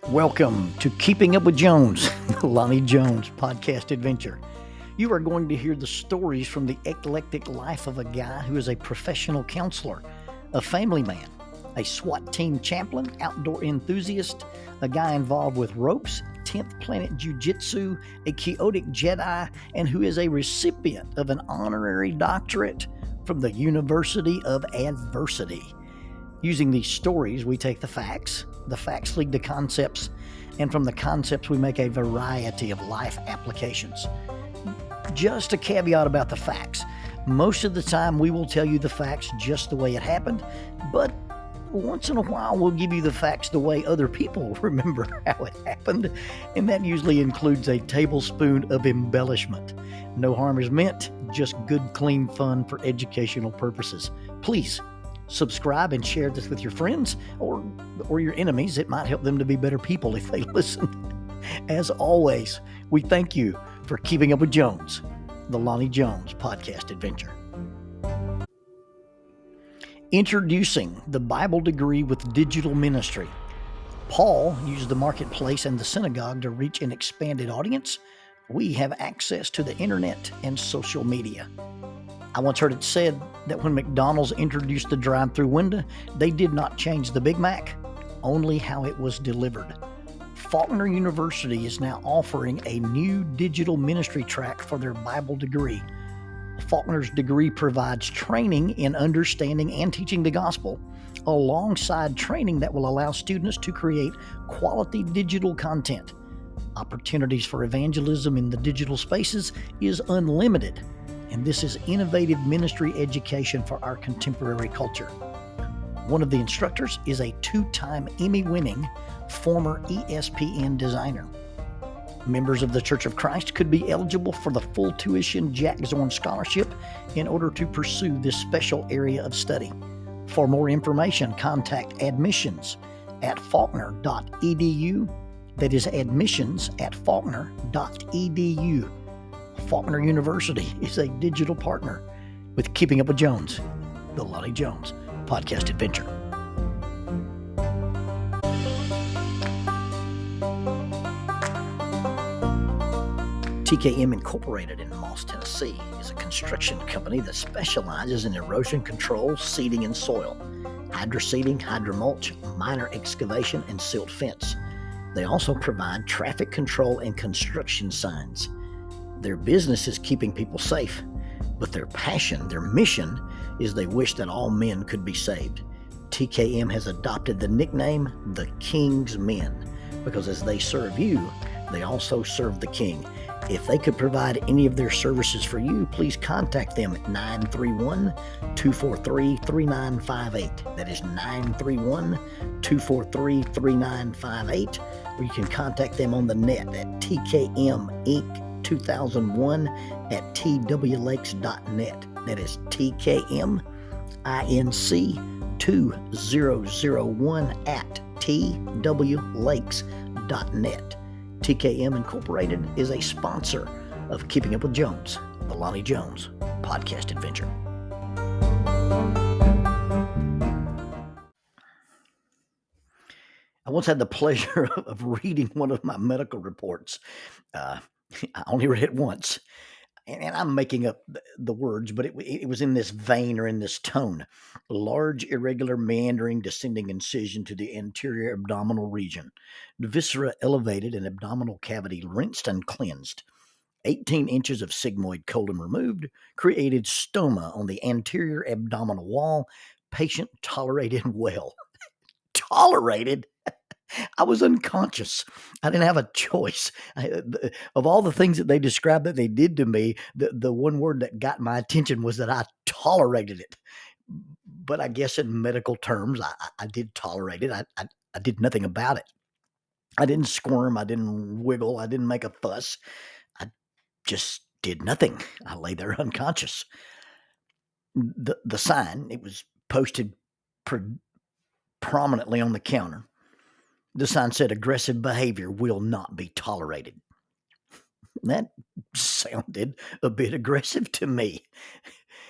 Welcome to Keeping Up with Jones, the Lonnie Jones podcast adventure. You are going to hear the stories from the eclectic life of a guy who is a professional counselor, a family man, a SWAT team chaplain, outdoor enthusiast, a guy involved with ropes, 10th Planet Jiu-Jitsu, a chaotic Jedi, and who is a recipient of an honorary doctorate from the University of Adversity. Using these stories, we take the facts lead to concepts, and from the concepts we make a variety of life applications. Just a caveat about the facts. Most of the time we will tell you the facts just the way it happened, but once in a while we'll give you the facts the way other people remember how it happened, and that usually includes a tablespoon of embellishment. No harm is meant, just good, clean fun for educational purposes. Please subscribe and share this with your friends or your enemies. It might help them to be better people if they listen. As always, we thank you for keeping up with Jones, the Lonnie Jones podcast adventure. Introducing the Bible degree with digital ministry. Paul used the marketplace and the synagogue to reach an expanded audience. We have access to the internet and social media. I once heard it said that when McDonald's introduced the drive-through window, they did not change the Big Mac, only how it was delivered. Faulkner University is now offering a new digital ministry track for their Bible degree. Faulkner's degree provides training in understanding and teaching the gospel, alongside training that will allow students to create quality digital content. Opportunities for evangelism in the digital spaces is unlimited, and this is innovative ministry education for our contemporary culture. One of the instructors is a 2-time Emmy-winning former ESPN designer. Members of the Church of Christ could be eligible for the full tuition Jack Zorn Scholarship in order to pursue this special area of study. For more information, contact admissions at faulkner.edu. That is admissions at faulkner.edu. Faulkner University is a digital partner with Keeping Up with Jones, the Lonnie Jones podcast adventure. TKM Incorporated in Moss, Tennessee is a construction company that specializes in erosion control, seeding, and soil, hydroseeding, hydromulch, minor excavation, and silt fence. They also provide traffic control and construction signs. Their business is keeping people safe, but their passion, their mission, is they wish that all men could be saved. TKM has adopted the nickname the King's Men because as they serve you, they also serve the King. If they could provide any of their services for you, please contact them at 931-243-3958. That is 931-243-3958. Or you can contact them on the net at tkminc2001 at twlakes.net. That is tkminc2001 at twlakes.net. TKM Incorporated is a sponsor of Keeping Up with Jones, the Lonnie Jones podcast adventure. I once had the pleasure of reading one of my medical reports. I only read it once, and I'm making up the words, but it was in this vein or in this tone. Large, irregular, meandering, descending incision to the anterior abdominal region. The viscera elevated and abdominal cavity rinsed and cleansed. 18 inches of sigmoid colon removed, created stoma on the anterior abdominal wall. Patient tolerated well. Tolerated? I was unconscious. I didn't have a choice. Of all the things that they described that they did to me, the one word that got my attention was that I tolerated it. But I guess in medical terms, I did tolerate it. I did nothing about it. I didn't squirm. I didn't wiggle. I didn't make a fuss. I just did nothing. I lay there unconscious. The sign, it was posted prominently on the counter. The sign said, "Aggressive behavior will not be tolerated." That sounded a bit aggressive to me.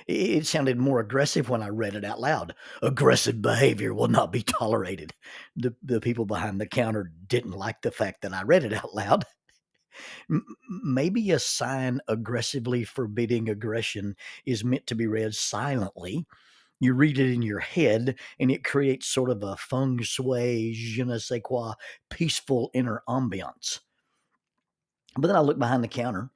It sounded more aggressive when I read it out loud. Aggressive behavior will not be tolerated. The people behind the counter didn't like the fact that I read it out loud. Maybe a sign aggressively forbidding aggression is meant to be read silently. You read it in your head, and it creates sort of a feng shui, je ne sais quoi, peaceful inner ambiance. But then I looked behind the counter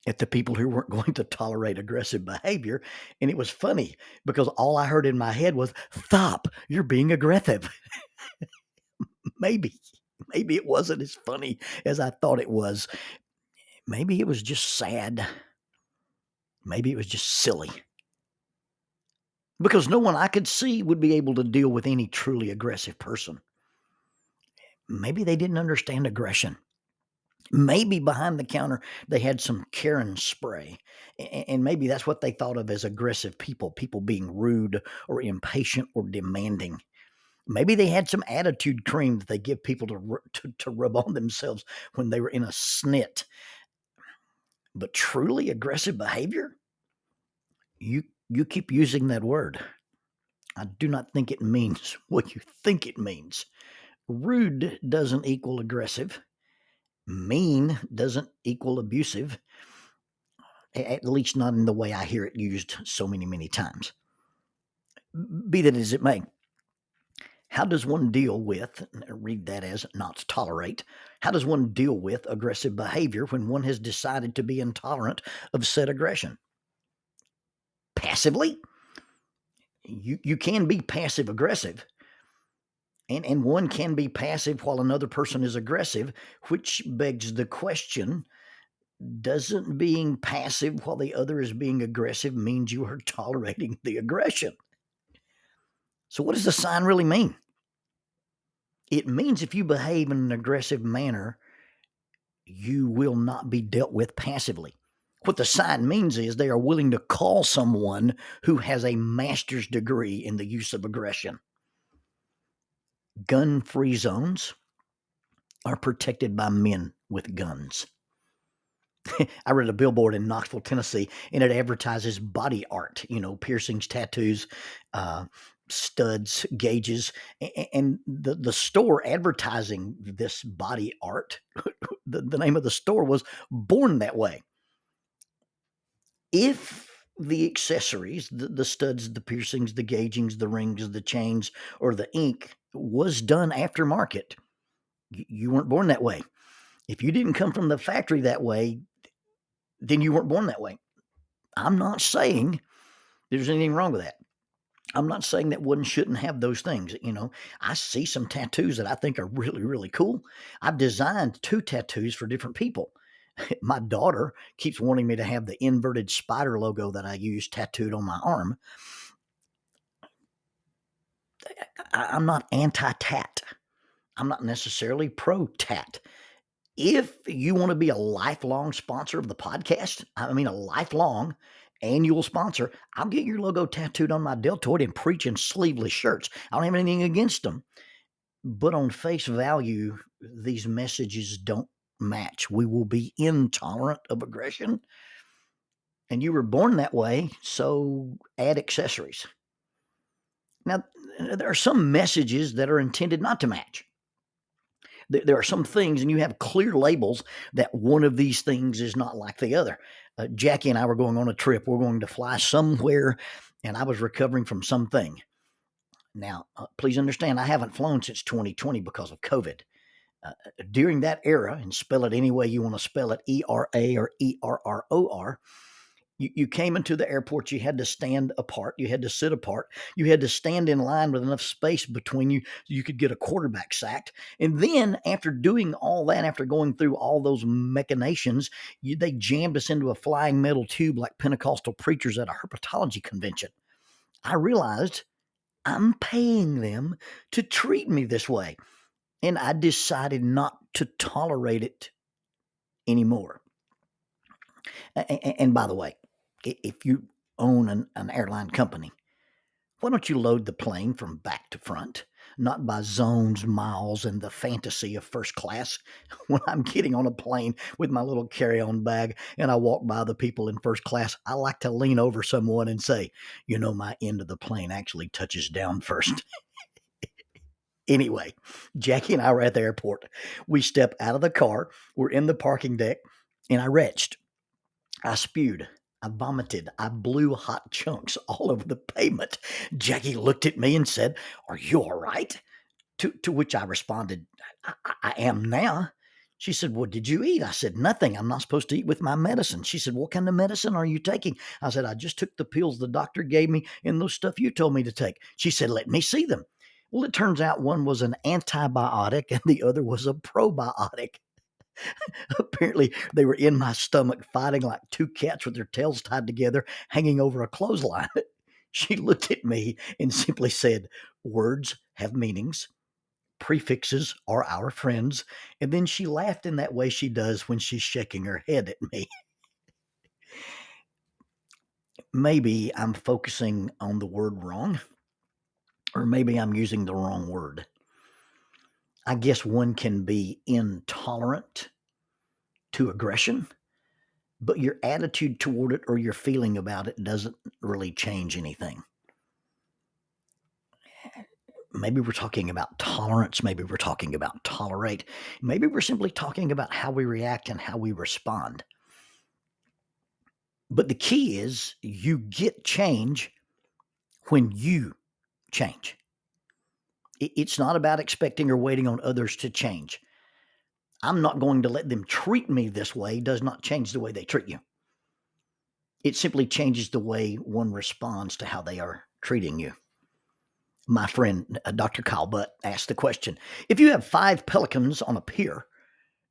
at the people who weren't going to tolerate aggressive behavior, and it was funny because all I heard in my head was, "Stop, you're being aggressive." Maybe it wasn't as funny as I thought it was. Maybe it was just sad. Maybe it was just silly. Because no one I could see would be able to deal with any truly aggressive person. Maybe they didn't understand aggression. Maybe behind the counter they had some Karen spray, and maybe that's what they thought of as aggressive people being rude or impatient or demanding. Maybe they had some attitude cream that they give people to rub on themselves when they were in a snit. But truly aggressive behavior? You keep using that word. I do not think it means what you think it means. Rude doesn't equal aggressive. Mean doesn't equal abusive. At least not in the way I hear it used so many times. Be that as it may, how does one deal with, read that as not tolerate, how does one deal with aggressive behavior when one has decided to be intolerant of said aggression? Passively? You can be passive aggressive, and one can be passive while another person is aggressive, which begs the question, doesn't being passive while the other is being aggressive means you are tolerating the aggression? So what does the sign really mean? It means if you behave in an aggressive manner, you will not be dealt with passively. What the sign means is they are willing to call someone who has a master's degree in the use of aggression. Gun-free zones are protected by men with guns. I read a billboard in Knoxville, Tennessee, and it advertises body art, piercings, tattoos, studs, gauges, and the store advertising this body art, the name of the store was Born That Way. If the accessories, the studs, the piercings, the gaugings, the rings, the chains, or the ink was done aftermarket, you weren't born that way. If you didn't come from the factory that way, then you weren't born that way. I'm not saying there's anything wrong with that. I'm not saying that one shouldn't have those things. I see some tattoos that I think are really cool. I've designed 2 tattoos for different people. My daughter keeps wanting me to have the inverted spider logo that I use tattooed on my arm. I'm not anti-tat. I'm not necessarily pro-tat. If you want to be a lifelong sponsor of the podcast, a lifelong annual sponsor, I'll get your logo tattooed on my deltoid and preach in sleeveless shirts. I don't have anything against them. But on face value, these messages don't match. We will be intolerant of aggression. And you were born that way, so add accessories. Now, there are some messages that are intended not to match. There are some things, and you have clear labels that one of these things is not like the other. Jackie and I were going on a trip. We're going to fly somewhere, and I was recovering from something. Now, please understand, I haven't flown since 2020 because of COVID. During that era, and spell it any way you want to spell it, ERA or ERROR, you came into the airport, you had to stand apart, you had to sit apart, you had to stand in line with enough space between you so you could get a quarterback sacked. And then after doing all that, after going through all those machinations, they jammed us into a flying metal tube like Pentecostal preachers at a herpetology convention. I realized I'm paying them to treat me this way. And I decided not to tolerate it anymore. And by the way, if you own an airline company, why don't you load the plane from back to front? not by zones, miles, and the fantasy of first class. When I'm getting on a plane with my little carry-on bag and I walk by the people in first class, I like to lean over someone and say, my end of the plane actually touches down first. Anyway, Jackie and I were at the airport. We step out of the car. We're in the parking deck, and I retched. I spewed. I vomited. I blew hot chunks all over the pavement. Jackie looked at me and said, "Are you all right?" To which I responded, I am now. She said, "What did you eat?" I said, "Nothing. I'm not supposed to eat with my medicine." She said, "What kind of medicine are you taking?" I said, "I just took the pills the doctor gave me and those stuff you told me to take." She said, "Let me see them." Well, it turns out one was an antibiotic and the other was a probiotic. Apparently, they were in my stomach fighting like two cats with their tails tied together, hanging over a clothesline. She looked at me and simply said, "Words have meanings. Prefixes are our friends." And then she laughed in that way she does when she's shaking her head at me. Maybe I'm focusing on the word wrong, or maybe I'm using the wrong word. I guess one can be intolerant to aggression, but your attitude toward it or your feeling about it doesn't really change anything. Maybe we're talking about tolerance. Maybe we're talking about tolerate. Maybe we're simply talking about how we react and how we respond. But the key is you get change when you change. It's not about expecting or waiting on others to change. I'm not going to let them treat me this way does not change the way they treat you. It simply changes the way one responds to how they are treating you. My friend, Dr. Kyle Butt, asked the question, if you have 5 pelicans on a pier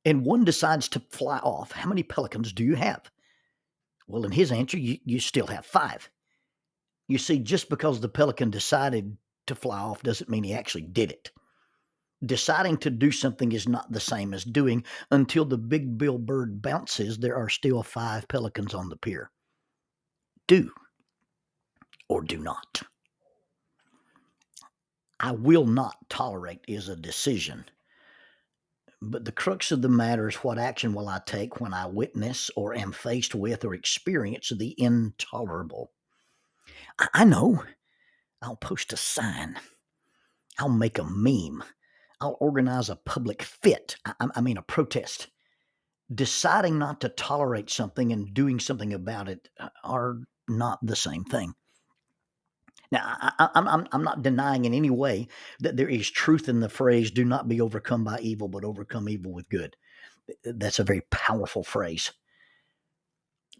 and one decides to fly off, how many pelicans do you have? Well, in his answer, you still have 5. You see, just because the pelican decided to fly off doesn't mean he actually did it. Deciding to do something is not the same as doing. Until the big bill bird bounces, there are still 5 pelicans on the pier. Do or do not. I will not tolerate is a decision. But the crux of the matter is, what action will I take when I witness or am faced with or experience the intolerable? I know. I'll post a sign. I'll make a meme. I'll organize a public fit. I mean, a protest. Deciding not to tolerate something and doing something about it are not the same thing. Now, I'm not denying in any way that there is truth in the phrase, "Do not be overcome by evil, but overcome evil with good." That's a very powerful phrase.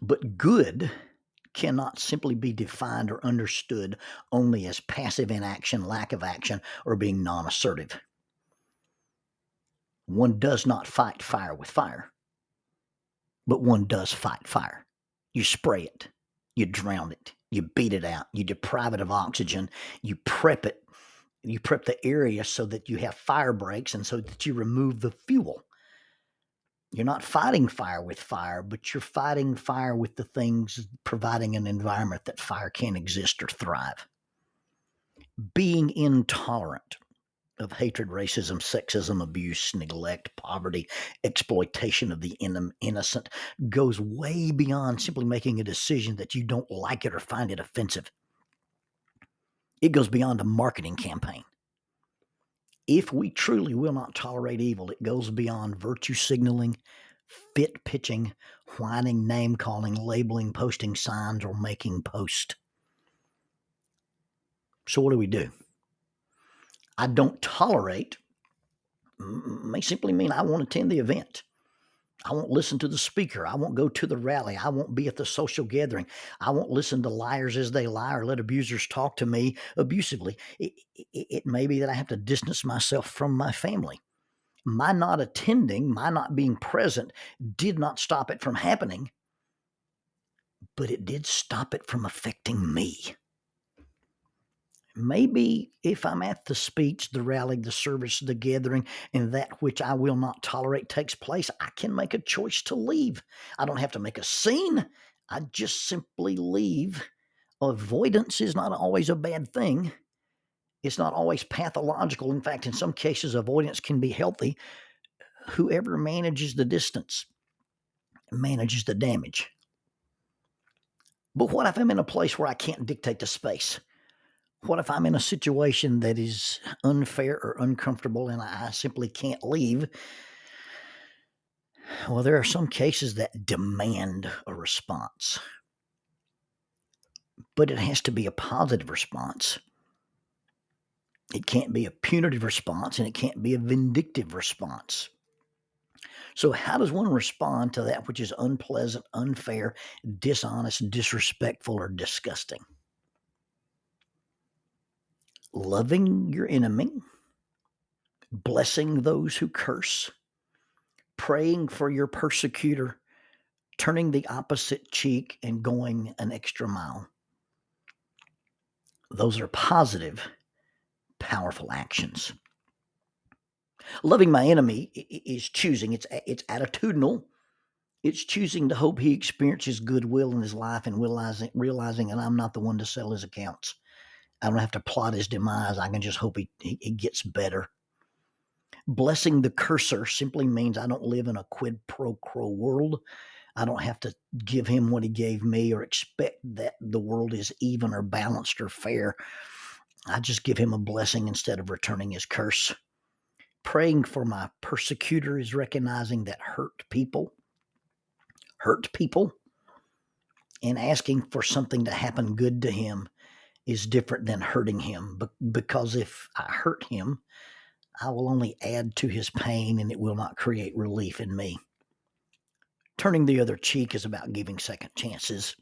But good cannot simply be defined or understood only as passive inaction, lack of action, or being non-assertive. One does not fight fire with fire, but one does fight fire. You spray it, you drown it, you beat it out, you deprive it of oxygen, you prep it, you prep the area so that you have fire breaks and so that you remove the fuel. You're not fighting fire with fire, but you're fighting fire with the things providing an environment that fire can exist or thrive. Being intolerant of hatred, racism, sexism, abuse, neglect, poverty, exploitation of the innocent goes way beyond simply making a decision that you don't like it or find it offensive. It goes beyond a marketing campaign. If we truly will not tolerate evil, it goes beyond virtue signaling, fit pitching, whining, name calling, labeling, posting signs, or making posts. So what do? I don't tolerate may simply mean I won't attend the event. I won't listen to the speaker. I won't go to the rally. I won't be at the social gathering. I won't listen to liars as they lie or let abusers talk to me abusively. It may be that I have to distance myself from my family. My not attending, my not being present did not stop it from happening, but it did stop it from affecting me. Maybe if I'm at the speech, the rally, the service, the gathering, and that which I will not tolerate takes place, I can make a choice to leave. I don't have to make a scene. I just simply leave. Avoidance is not always a bad thing. It's not always pathological. In fact, in some cases, avoidance can be healthy. Whoever manages the distance manages the damage. But what if I'm in a place where I can't dictate the space? What if I'm in a situation that is unfair or uncomfortable and I simply can't leave? Well, there are some cases that demand a response, but it has to be a positive response. It can't be a punitive response, and it can't be a vindictive response. So how does one respond to that which is unpleasant, unfair, dishonest, disrespectful, or disgusting? Loving your enemy, blessing those who curse, praying for your persecutor, turning the opposite cheek, and going an extra mile. Those are positive, powerful actions. Loving my enemy is choosing. It's attitudinal. It's choosing to hope he experiences goodwill in his life and realizing that I'm not the one to settle his accounts. I don't have to plot his demise. I can just hope he gets better. Blessing the cursor simply means I don't live in a quid pro quo world. I don't have to give him what he gave me or expect that the world is even or balanced or fair. I just give him a blessing instead of returning his curse. Praying for my persecutor is recognizing that hurt people, and asking for something to happen good to him is different than hurting him, because if I hurt him, I will only add to his pain and it will not create relief in me. Turning the other cheek is about giving second chances,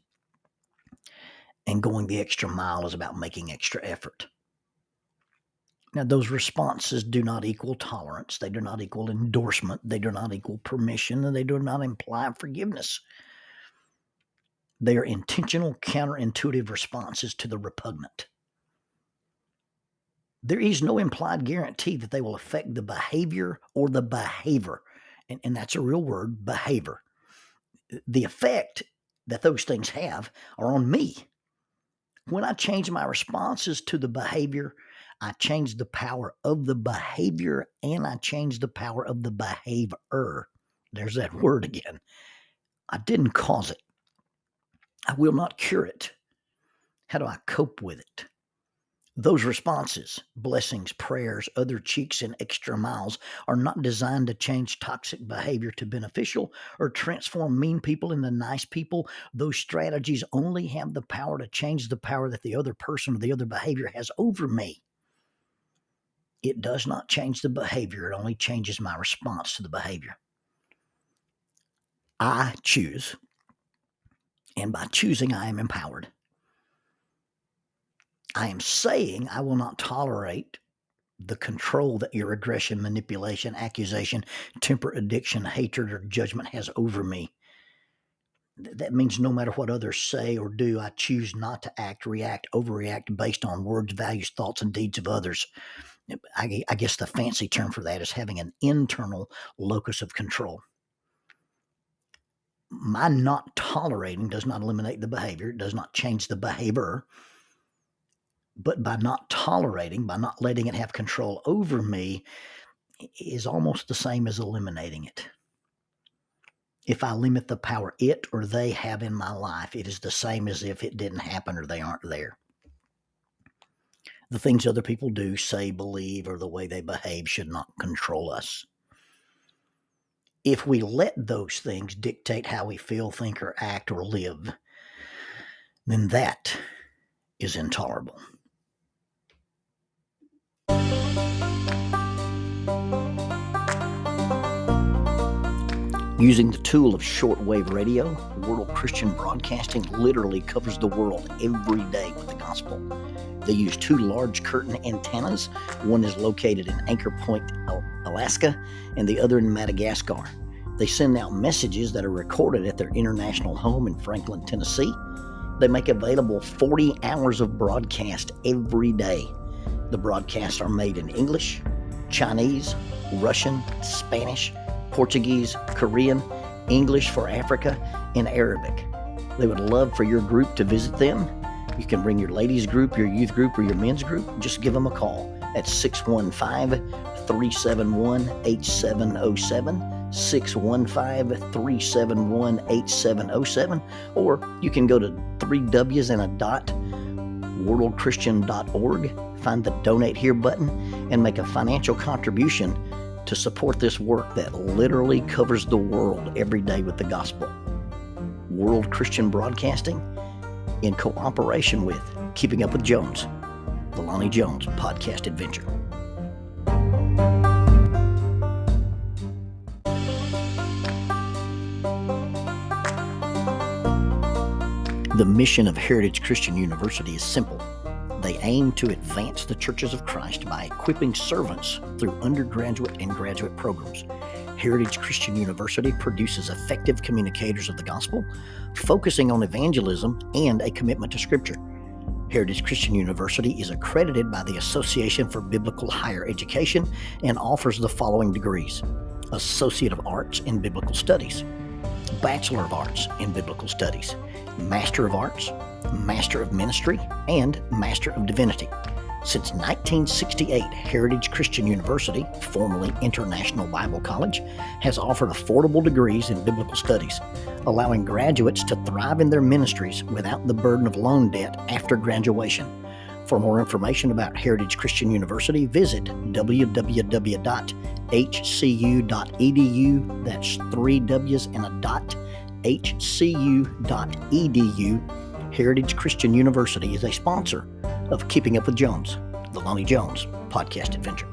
and going the extra mile is about making extra effort. Now, those responses do not equal tolerance. They do not equal endorsement. They do not equal permission, and they do not imply forgiveness. They are intentional, counterintuitive responses to the repugnant. There is no implied guarantee that they will affect the behavior or the behavior, and that's a real word, behavior. The effect that those things have are on me. When I change my responses to the behavior, I change the power of the behavior, and I change the power of the behavior. There's that word again. I didn't cause it. I will not cure it. How do I cope with it? Those responses, blessings, prayers, other cheeks, and extra miles, are not designed to change toxic behavior to beneficial or transform mean people into nice people. Those strategies only have the power to change the power that the other person or the other behavior has over me. It does not change the behavior. It only changes my response to the behavior. I choose, and by choosing, I am empowered. I am saying I will not tolerate the control that your aggression, manipulation, accusation, temper, addiction, hatred, or judgment has over me. That means no matter what others say or do, I choose not to act, react, overreact based on words, values, thoughts, and deeds of others. I guess the fancy term for that is having an internal locus of control. My not tolerating does not eliminate the behavior. It does not change the behavior. But by not tolerating, by not letting it have control over me, is almost the same as eliminating it. If I limit the power it or they have in my life, it is the same as if it didn't happen or they aren't there. The things other people do, say, believe, or the way they behave should not control us. If we let those things dictate how we feel, think, or act, or live, then that is intolerable. Using the tool of shortwave radio, World Christian Broadcasting literally covers the world every day with the gospel. They use 2 large curtain antennas. One is located in Anchor Point, Alaska, and the other in Madagascar. They send out messages that are recorded at their international home in Franklin, Tennessee. They make available 40 hours of broadcast every day. The broadcasts are made in English, Chinese, Russian, Spanish, Portuguese, Korean, English for Africa, and Arabic. They would love for your group to visit them. You can bring your ladies group, your youth group, or your men's group. Just give them a call at 615-371-8707, 615-371-8707, or you can go to worldchristian.org, find the Donate Here button, and make a financial contribution to support this work that literally covers the world every day with the gospel. World Christian Broadcasting, in cooperation with Keeping Up with Jones, the Lonnie Jones podcast adventure. The mission of Heritage Christian University is simple. They aim to advance the churches of Christ by equipping servants through undergraduate and graduate programs. Heritage Christian University produces effective communicators of the gospel, focusing on evangelism and a commitment to Scripture. Heritage Christian University is accredited by the Association for Biblical Higher Education and offers the following degrees: Associate of Arts in Biblical Studies, Bachelor of Arts in Biblical Studies, Master of Arts, Master of Ministry, and Master of Divinity. Since 1968, Heritage Christian University, formerly International Bible College, has offered affordable degrees in biblical studies, allowing graduates to thrive in their ministries without the burden of loan debt after graduation. For more information about Heritage Christian University, visit www.hcu.edu. That's 3 W's and a dot, hcu.edu. Heritage Christian University is a sponsor of Keeping Up with Jones, the Lonnie Jones podcast adventure.